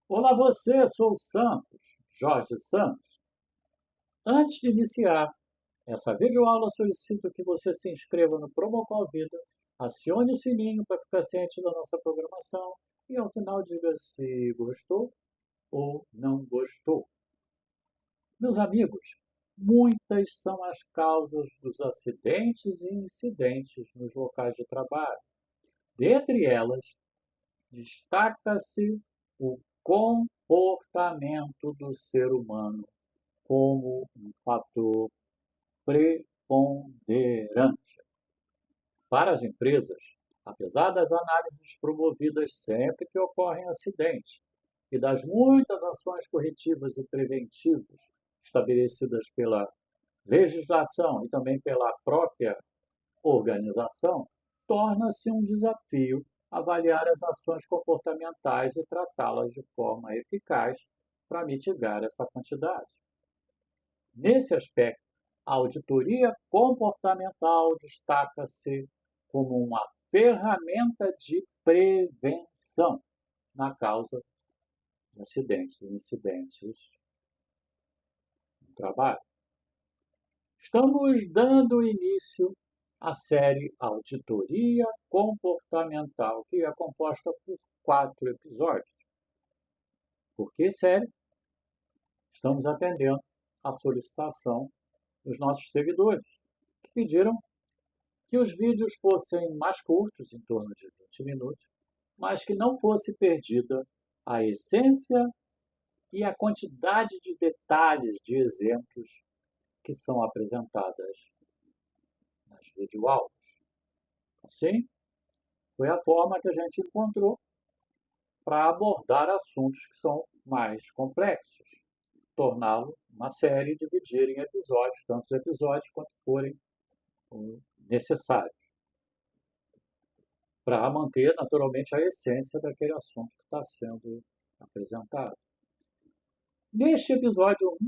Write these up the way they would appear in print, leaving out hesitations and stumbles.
Olá você, sou o Santos, Jorge Santos. Antes de iniciar essa videoaula, solicito que você se inscreva no Promocall Vida, acione o sininho para ficar ciente da nossa programação e ao final diga se gostou ou não gostou. Meus amigos, muitas são as causas dos acidentes e incidentes nos locais de trabalho. Dentre elas, destaca-se o comportamento do ser humano como um fator preponderante. Para as empresas, apesar das análises promovidas sempre que ocorrem acidentes e das muitas ações corretivas e preventivas estabelecidas pela legislação e também pela própria organização, torna-se um desafio avaliar as ações comportamentais e tratá-las de forma eficaz para mitigar essa quantidade. Nesse aspecto, a auditoria comportamental destaca-se como uma ferramenta de prevenção na causa de acidentes e incidentes no trabalho. Estamos dando início à série Auditoria Comportamental, que é composta por 4 episódios. Por que série? Estamos atendendo à solicitação dos nossos seguidores, que pediram que os vídeos fossem mais curtos, em torno de 20 minutos, mas que não fosse perdida a essência e a quantidade de detalhes, de exemplos que são apresentadas nas videoaulas. Assim, foi a forma que a gente encontrou para abordar assuntos que são mais complexos, torná-lo uma série e dividir em episódios, tantos episódios quanto forem necessários, para manter naturalmente a essência daquele assunto que está sendo apresentado. Neste episódio 1,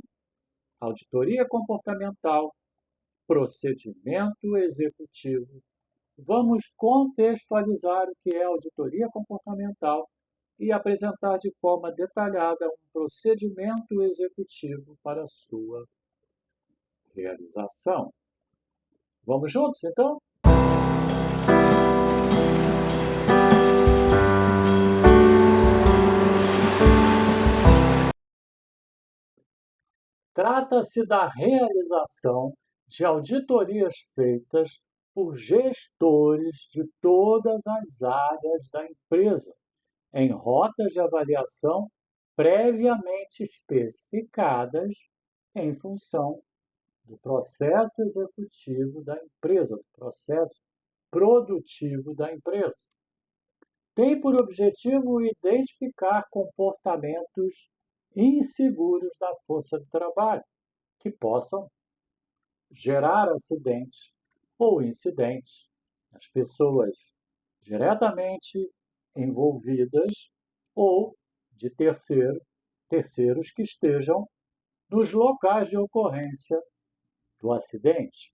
Auditoria Comportamental, Procedimento Executivo, vamos contextualizar o que é auditoria comportamental e apresentar de forma detalhada um procedimento executivo para sua realização. Vamos juntos, então? Trata-se da realização de auditorias feitas por gestores de todas as áreas da empresa, em rotas de avaliação previamente especificadas em função do processo executivo da empresa, do processo produtivo da empresa. Tem por objetivo identificar comportamentos inseguros da força de trabalho, que possam gerar acidentes ou incidentes nas pessoas diretamente envolvidas ou de terceiros que estejam nos locais de ocorrência do acidente.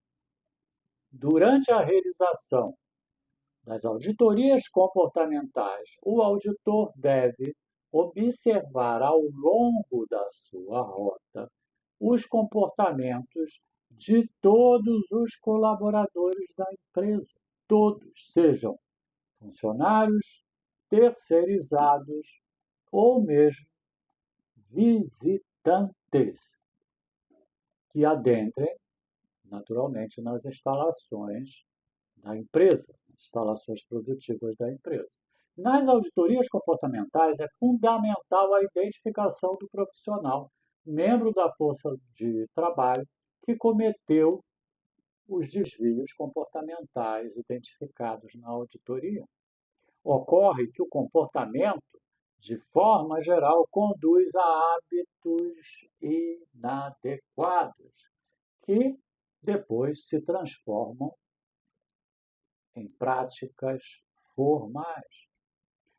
Durante a realização das auditorias comportamentais, o auditor deve observar ao longo da sua rota os comportamentos de todos os colaboradores da empresa, todos, sejam funcionários, terceirizados ou mesmo visitantes, que adentrem naturalmente nas instalações da empresa, nas instalações produtivas da empresa. Nas auditorias comportamentais, é fundamental a identificação do profissional, membro da força de trabalho, que cometeu os desvios comportamentais identificados na auditoria. Ocorre que o comportamento, de forma geral, conduz a hábitos inadequados, que depois se transformam em práticas formais.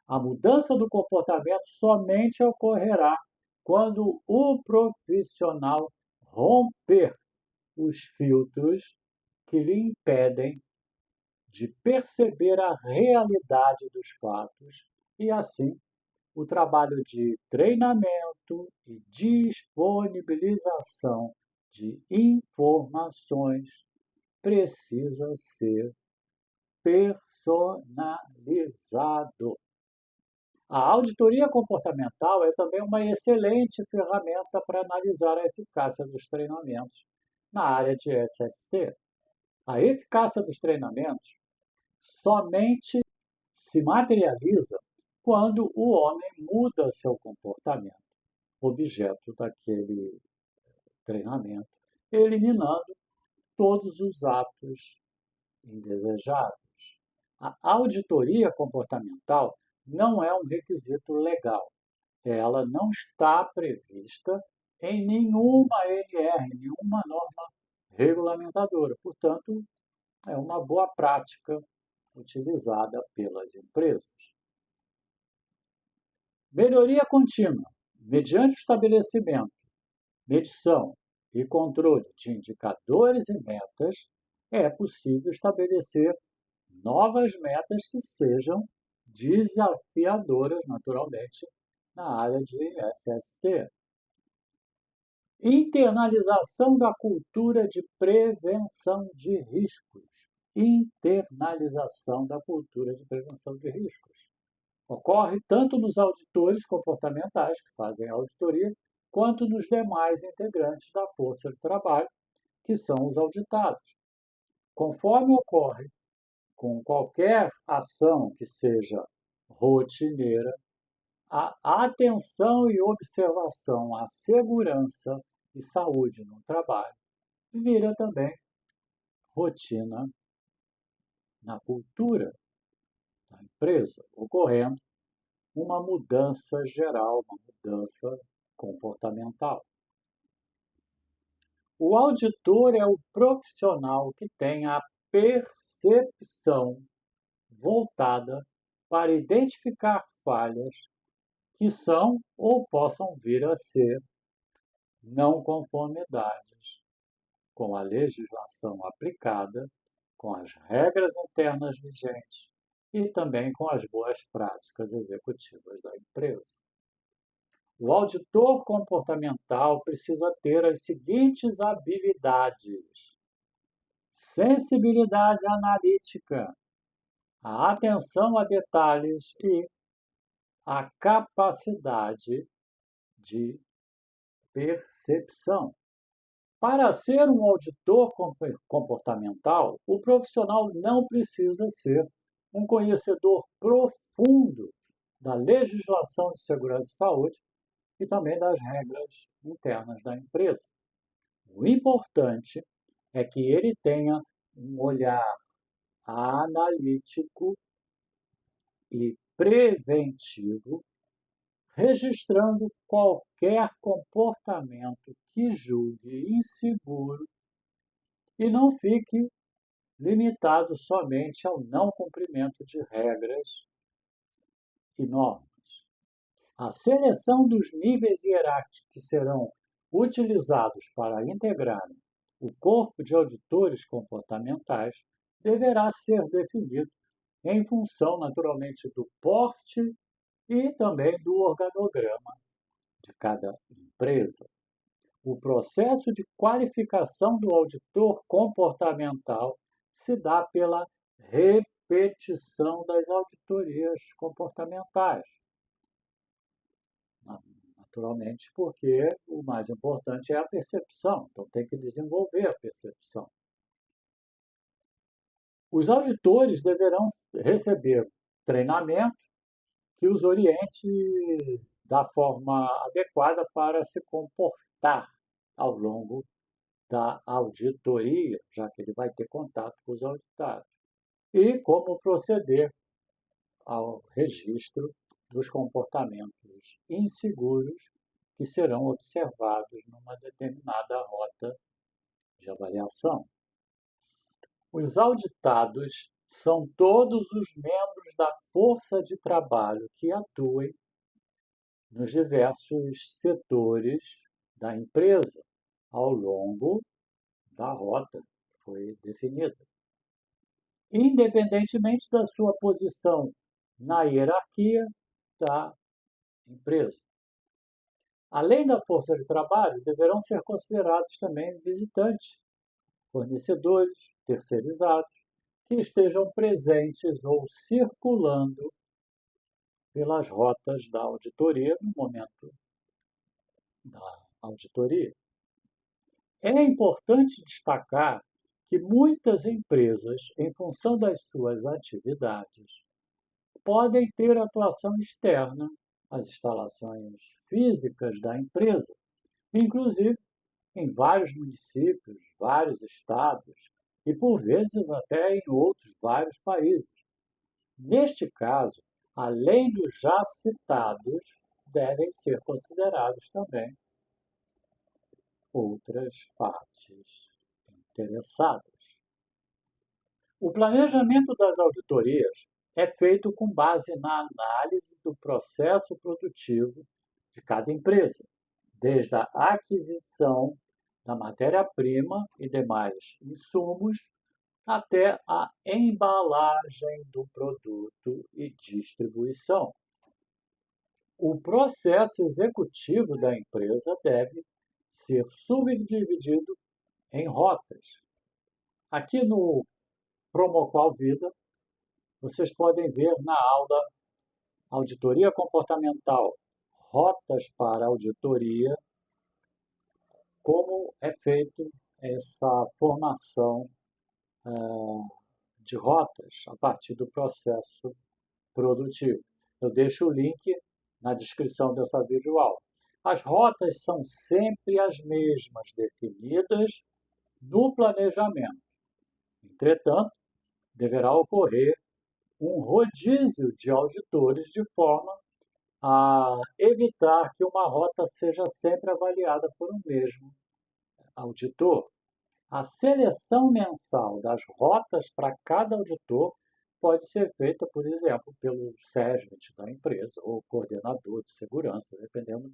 A mudança do comportamento somente ocorrerá quando o profissional romper os filtros que lhe impedem de perceber a realidade dos fatos e, assim, o trabalho de treinamento e disponibilização de informações precisa ser personalizado. A auditoria comportamental é também uma excelente ferramenta para analisar a eficácia dos treinamentos na área de SST. A eficácia dos treinamentos somente se materializa quando o homem muda seu comportamento, objeto daquele treinamento, eliminando todos os atos indesejáveis. A auditoria comportamental não é um requisito legal. Ela não está prevista em nenhuma NR, nenhuma norma regulamentadora. Portanto, é uma boa prática utilizada pelas empresas. Melhoria contínua, mediante o estabelecimento, medição e controle de indicadores e metas, é possível estabelecer novas metas que sejam desafiadoras, naturalmente, na área de SST. Internalização da cultura de prevenção de riscos. Internalização da cultura de prevenção de riscos. Ocorre tanto nos auditores comportamentais, que fazem a auditoria, quanto nos demais integrantes da força de trabalho, que são os auditados. Conforme ocorre com qualquer ação que seja rotineira, a atenção e observação à segurança e saúde no trabalho vira também rotina na cultura da empresa, ocorrendo uma mudança geral, uma mudança comportamental. O auditor é o profissional que tem a percepção voltada para identificar falhas que são ou possam vir a ser não conformidades com a legislação aplicada, com as regras internas vigentes e também com as boas práticas executivas da empresa. O auditor comportamental precisa ter as seguintes habilidades: sensibilidade analítica, a atenção a detalhes e a capacidade de percepção. Para ser um auditor comportamental, o profissional não precisa ser um conhecedor profundo da legislação de segurança e saúde e também das regras internas da empresa. O importante é que ele tenha um olhar analítico e preventivo, registrando qualquer comportamento que julgue inseguro e não fique limitado somente ao não cumprimento de regras e normas. A seleção dos níveis hierárquicos que serão utilizados para integrar o corpo de auditores comportamentais deverá ser definido em função, naturalmente, do porte e também do organograma de cada empresa. O processo de qualificação do auditor comportamental se dá pela repetição das auditorias comportamentais. Naturalmente, porque o mais importante é a percepção, então tem que desenvolver a percepção. Os auditores deverão receber treinamento que os oriente da forma adequada para se comportar ao longo da auditoria, já que ele vai ter contato com os auditados, e como proceder ao registro dos comportamentos inseguros que serão observados numa determinada rota de avaliação. Os auditados são todos os membros da força de trabalho que atuem nos diversos setores da empresa ao longo da rota que foi definida. Independentemente da sua posição na hierarquia, da empresa. Além da força de trabalho, deverão ser considerados também visitantes, fornecedores, terceirizados, que estejam presentes ou circulando pelas rotas da auditoria no momento da auditoria. É importante destacar que muitas empresas, em função das suas atividades, podem ter atuação externa às instalações físicas da empresa, inclusive em vários municípios, vários estados e, por vezes, até em outros vários países. Neste caso, além dos já citados, devem ser considerados também outras partes interessadas. O planejamento das auditorias é feito com base na análise do processo produtivo de cada empresa, desde a aquisição da matéria-prima e demais insumos até a embalagem do produto e distribuição. O processo executivo da empresa deve ser subdividido em rotas. Aqui no Promoqual Vida, vocês podem ver na aula Auditoria Comportamental, Rotas para Auditoria, como é feito essa formação de rotas a partir do processo produtivo. Eu deixo o link na descrição dessa videoaula. As rotas são sempre as mesmas, definidas no planejamento. Entretanto, deverá ocorrer um rodízio de auditores de forma a evitar que uma rota seja sempre avaliada por um mesmo auditor. A seleção mensal das rotas para cada auditor pode ser feita, por exemplo, pelo SESMIT da empresa ou coordenador de segurança, dependendo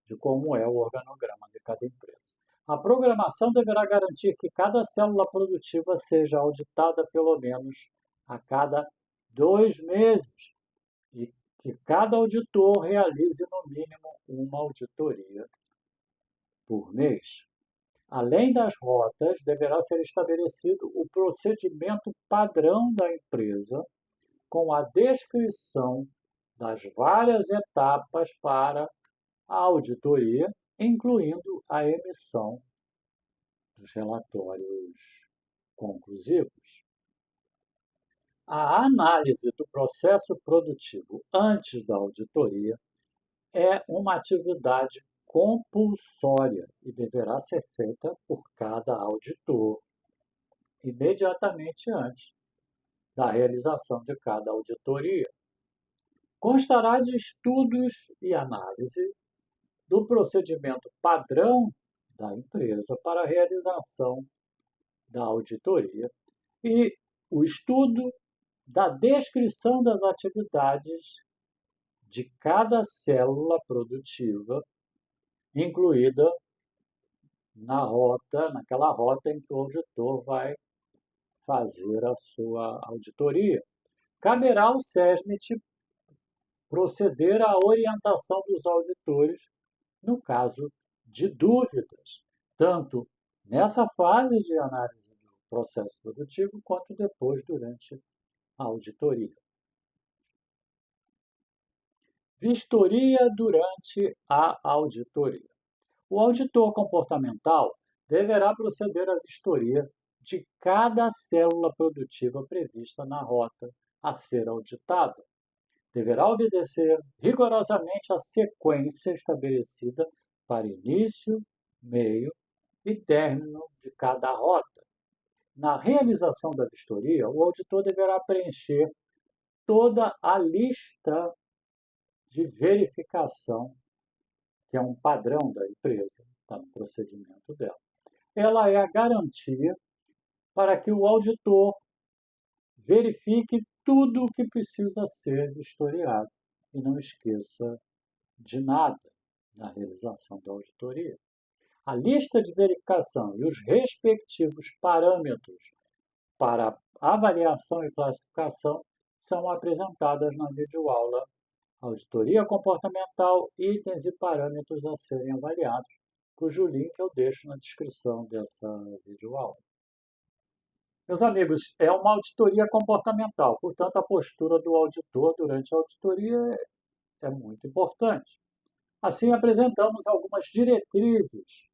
de como é o organograma de cada empresa. A programação deverá garantir que cada célula produtiva seja auditada pelo menos a cada 2 meses e que cada auditor realize no mínimo uma auditoria por mês. Além das rotas, deverá ser estabelecido o procedimento padrão da empresa com a descrição das várias etapas para a auditoria, incluindo a emissão dos relatórios conclusivos. A análise do processo produtivo antes da auditoria é uma atividade compulsória e deverá ser feita por cada auditor imediatamente antes da realização de cada auditoria. Constará de estudos e análise do procedimento padrão da empresa para a realização da auditoria e o estudo da descrição das atividades de cada célula produtiva incluída naquela rota em que o auditor vai fazer a sua auditoria. Caberá ao SESMIT proceder à orientação dos auditores no caso de dúvidas, tanto nessa fase de análise do processo produtivo quanto depois durante a auditoria. Vistoria durante a auditoria. O auditor comportamental deverá proceder à vistoria de cada célula produtiva prevista na rota a ser auditada. Deverá obedecer rigorosamente a sequência estabelecida para início, meio e término de cada rota. Na realização da vistoria, o auditor deverá preencher toda a lista de verificação, que é um padrão da empresa, está no procedimento dela. Ela é a garantia para que o auditor verifique tudo o que precisa ser vistoriado e não esqueça de nada na realização da auditoria. A lista de verificação e os respectivos parâmetros para avaliação e classificação são apresentadas na videoaula Auditoria comportamental, itens e parâmetros a serem avaliados, cujo link eu deixo na descrição dessa videoaula. Meus amigos, é uma auditoria comportamental, portanto, a postura do auditor durante a auditoria é muito importante. Assim, apresentamos algumas diretrizes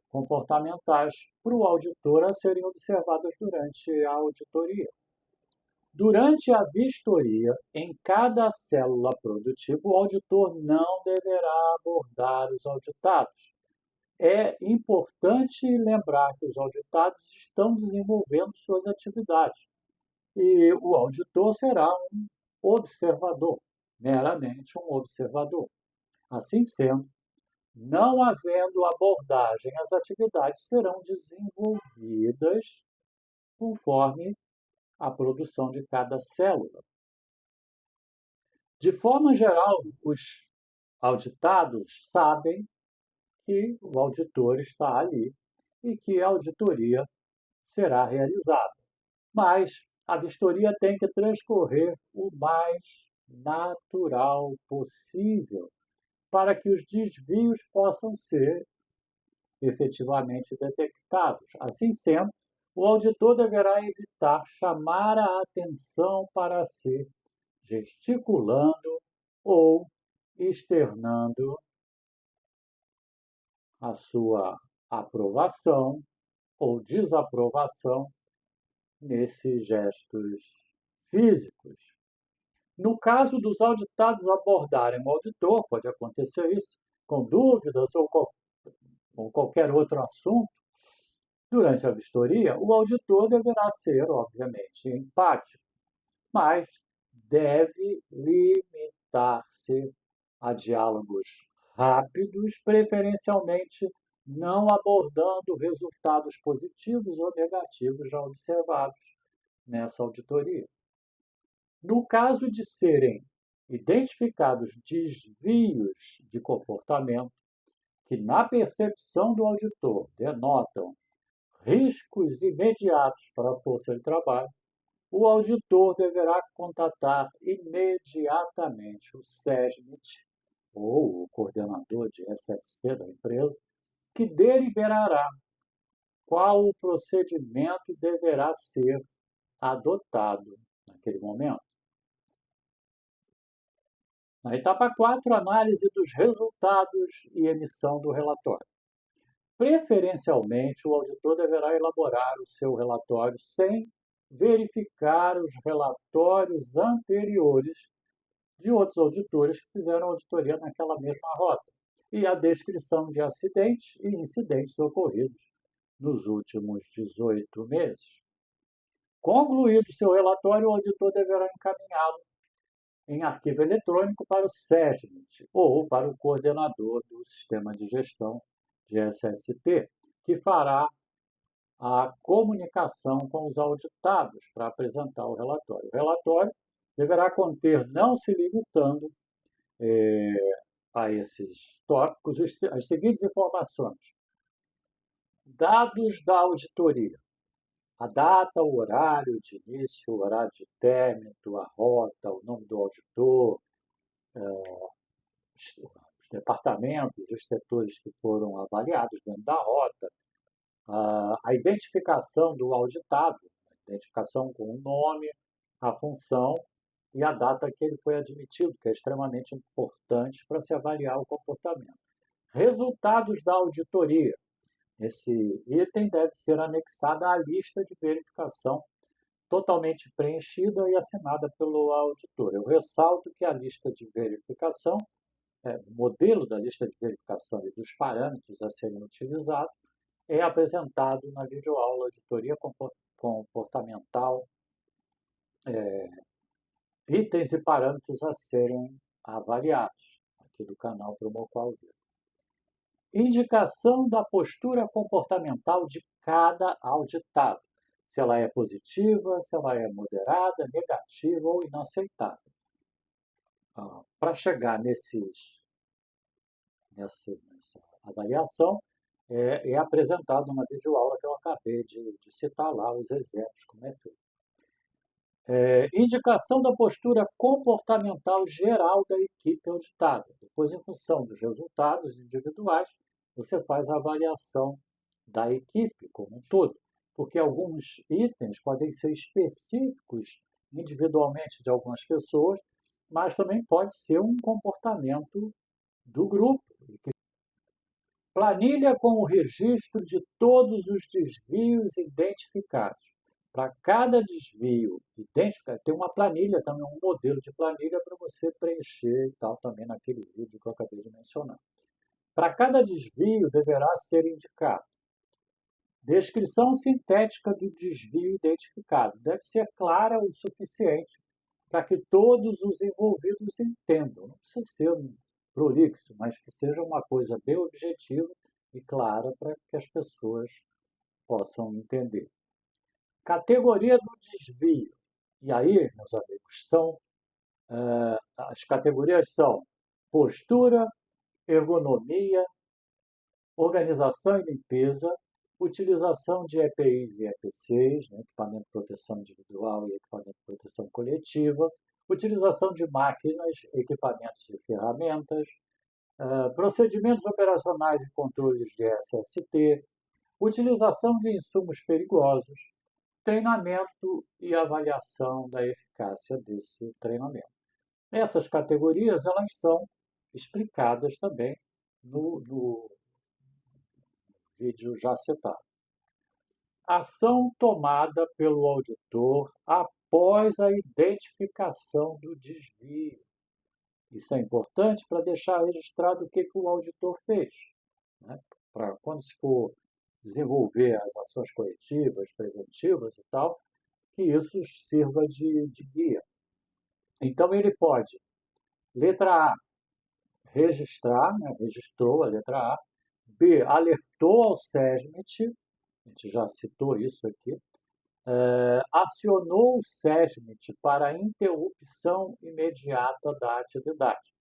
comportamentais para o auditor a serem observadas durante a auditoria. Durante a vistoria, em cada célula produtiva, o auditor não deverá abordar os auditados. É importante lembrar que os auditados estão desenvolvendo suas atividades e o auditor será um observador, meramente um observador. Assim sendo, não havendo abordagem, as atividades serão desenvolvidas conforme a produção de cada célula. De forma geral, os auditados sabem que o auditor está ali e que a auditoria será realizada. Mas a vistoria tem que transcorrer o mais natural possível para que os desvios possam ser efetivamente detectados. Assim sendo, o auditor deverá evitar chamar a atenção para si, gesticulando ou externando a sua aprovação ou desaprovação nesses gestos físicos. No caso dos auditados abordarem o auditor, pode acontecer isso, com dúvidas ou qualquer outro assunto, durante a vistoria, o auditor deverá ser, obviamente, empático, mas deve limitar-se a diálogos rápidos, preferencialmente não abordando resultados positivos ou negativos já observados nessa auditoria. No caso de serem identificados desvios de comportamento que, na percepção do auditor, denotam riscos imediatos para a força de trabalho, o auditor deverá contatar imediatamente o SESMIT, ou o coordenador de SST da empresa, que deliberará qual o procedimento deverá ser adotado naquele momento. Na etapa 4, análise dos resultados e emissão do relatório. Preferencialmente, o auditor deverá elaborar o seu relatório sem verificar os relatórios anteriores de outros auditores que fizeram auditoria naquela mesma rota e a descrição de acidentes e incidentes ocorridos nos últimos 18 meses. Concluído seu relatório, o auditor deverá encaminhá-lo em arquivo eletrônico para o SESMIT ou para o coordenador do sistema de gestão de SST, que fará a comunicação com os auditados para apresentar o relatório. O relatório deverá conter, não se limitando a esses tópicos, as seguintes informações: dados da auditoria, a data, o horário de início, o horário de término, a rota, o nome do auditor, os departamentos, os setores que foram avaliados dentro da rota, a identificação do auditado, a identificação com o nome, a função e a data que ele foi admitido, que é extremamente importante para se avaliar o comportamento. Resultados da auditoria. Esse item deve ser anexado à lista de verificação totalmente preenchida e assinada pelo auditor. Eu ressalto que a lista de verificação, o modelo da lista de verificação e dos parâmetros a serem utilizados é apresentado na videoaula Auditoria Comportamental, itens e parâmetros a serem avaliados, aqui do canal Promoqual Vivo. Indicação da postura comportamental de cada auditado, se ela é positiva, se ela é moderada, negativa ou inaceitável. Para chegar nessa avaliação, é apresentado na videoaula que eu acabei de citar lá, os exemplos, como é feito. Indicação da postura comportamental geral da equipe auditada. Depois, em função dos resultados individuais, você faz a avaliação da equipe como um todo, porque alguns itens podem ser específicos individualmente de algumas pessoas, mas também pode ser um comportamento do grupo. Planilha com o registro de todos os desvios identificados. Para cada desvio identificado, tem uma planilha também, um modelo de planilha para você preencher e tal, também naquele vídeo que eu acabei de mencionar. Para cada desvio deverá ser indicado descrição sintética do desvio identificado. Deve ser clara o suficiente para que todos os envolvidos entendam. Não precisa ser prolixo, mas que seja uma coisa bem objetiva e clara para que as pessoas possam entender. Categoria do desvio. E aí, meus amigos, as categorias são postura, ergonomia, organização e limpeza, utilização de EPIs e EPCs, né, equipamento de proteção individual e equipamento de proteção coletiva, utilização de máquinas, equipamentos e ferramentas, procedimentos operacionais e controles de SST, utilização de insumos perigosos, treinamento e avaliação da eficácia desse treinamento. Essas categorias elas são explicadas também no vídeo já citado. Ação tomada pelo auditor após a identificação do desvio. Isso é importante para deixar registrado o que o auditor fez, né? Para quando se for desenvolver as ações corretivas, preventivas e tal, que isso sirva de guia. Então, ele pode, letra A, registrar, né? Registrou a letra A. B, alertou ao SESMIT, a gente já citou isso aqui, acionou o SESMIT para a interrupção imediata da atividade.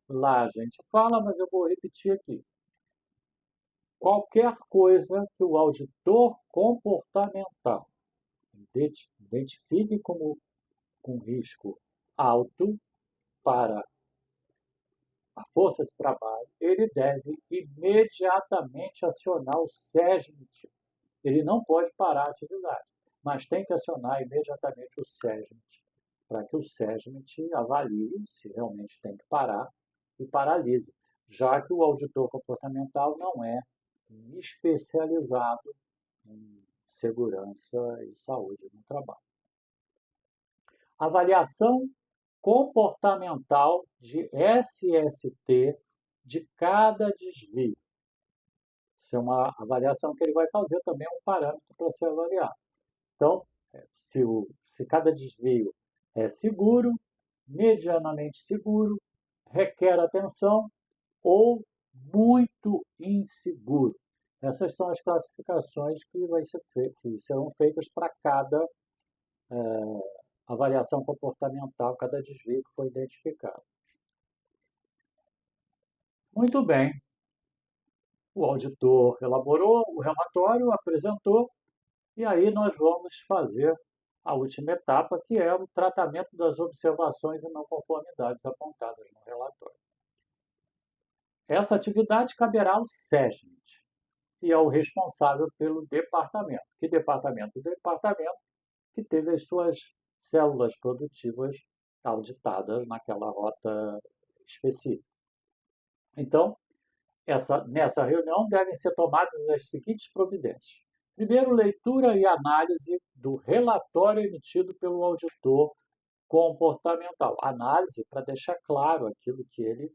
Lá a gente fala, mas eu vou repetir aqui. Qualquer coisa que o auditor comportamental identifique como com risco alto para a força de trabalho, ele deve imediatamente acionar o SESMIT. Ele não pode parar a atividade, mas tem que acionar imediatamente o SESMIT, para que o SESMIT avalie se realmente tem que parar e paralise, já que o auditor comportamental não é especializado em segurança e saúde no trabalho. Avaliação comportamental de SST de cada desvio. Isso é uma avaliação que ele vai fazer também, um parâmetro para ser avaliado. Então, se cada desvio é seguro, medianamente seguro, requer atenção ou muito inseguro. Essas são as classificações que serão feitas para cada avaliação comportamental, cada desvio que foi identificado. Muito bem. O auditor elaborou o relatório, apresentou, e aí nós vamos fazer a última etapa, que é o tratamento das observações e não conformidades apontadas no relatório. Essa atividade caberá ao SESMIT, que é o responsável pelo departamento. Que departamento? O departamento que teve as suas células produtivas auditadas naquela rota específica. Então, nessa reunião devem ser tomadas as seguintes providências. Primeiro, leitura e análise do relatório emitido pelo auditor comportamental. Análise para deixar claro aquilo que ele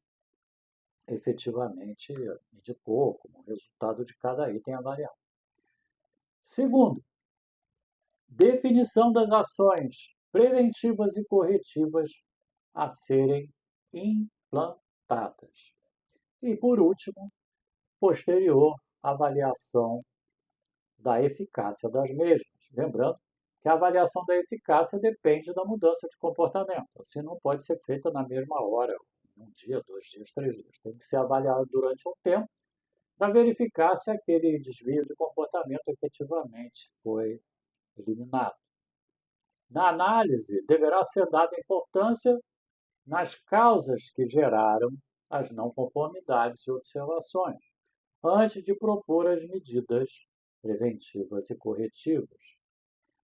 efetivamente indicou como resultado de cada item avaliado. Segundo, definição das ações preventivas e corretivas a serem implantadas. E, por último, posterior avaliação da eficácia das mesmas. Lembrando que a avaliação da eficácia depende da mudança de comportamento. Assim, não pode ser feita na mesma hora, um dia, 2 dias, 3 dias. Tem que ser avaliado durante um tempo para verificar se aquele desvio de comportamento efetivamente foi eliminado. Na análise, deverá ser dada importância nas causas que geraram as não conformidades e observações, antes de propor as medidas preventivas e corretivas.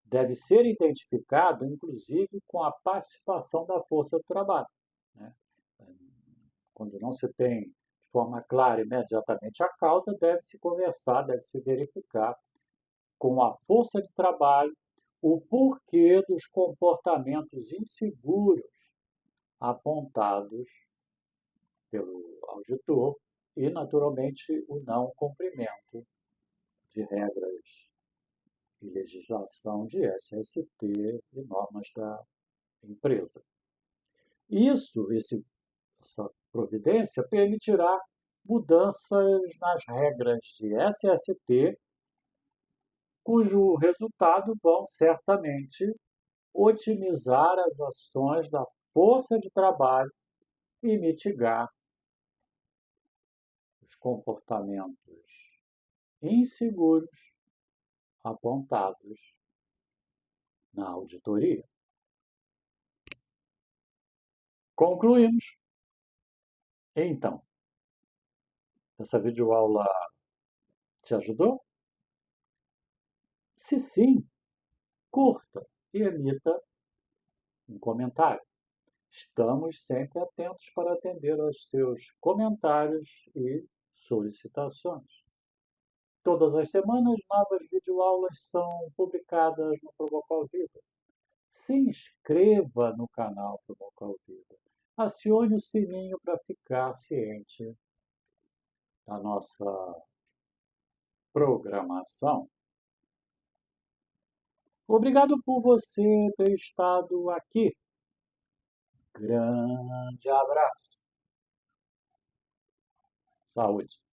Deve ser identificado, inclusive, com a participação da força do trabalho, né? Quando não se tem de forma clara imediatamente a causa, deve-se conversar, deve-se verificar com a força de trabalho o porquê dos comportamentos inseguros apontados pelo auditor e, naturalmente, o não cumprimento de regras e legislação de SST e normas da empresa. Essa providência permitirá mudanças nas regras de SST, cujo resultado vão certamente otimizar as ações da força de trabalho e mitigar os comportamentos inseguros apontados na auditoria. Concluímos. Então, essa videoaula te ajudou? Se sim, curta e emita um comentário. Estamos sempre atentos para atender aos seus comentários e solicitações. Todas as semanas, novas videoaulas são publicadas no Provocal Vida. Se inscreva no canal Provocal Vida. Acione o sininho para ficar ciente da nossa programação. Obrigado por você ter estado aqui. Grande abraço. Saúde.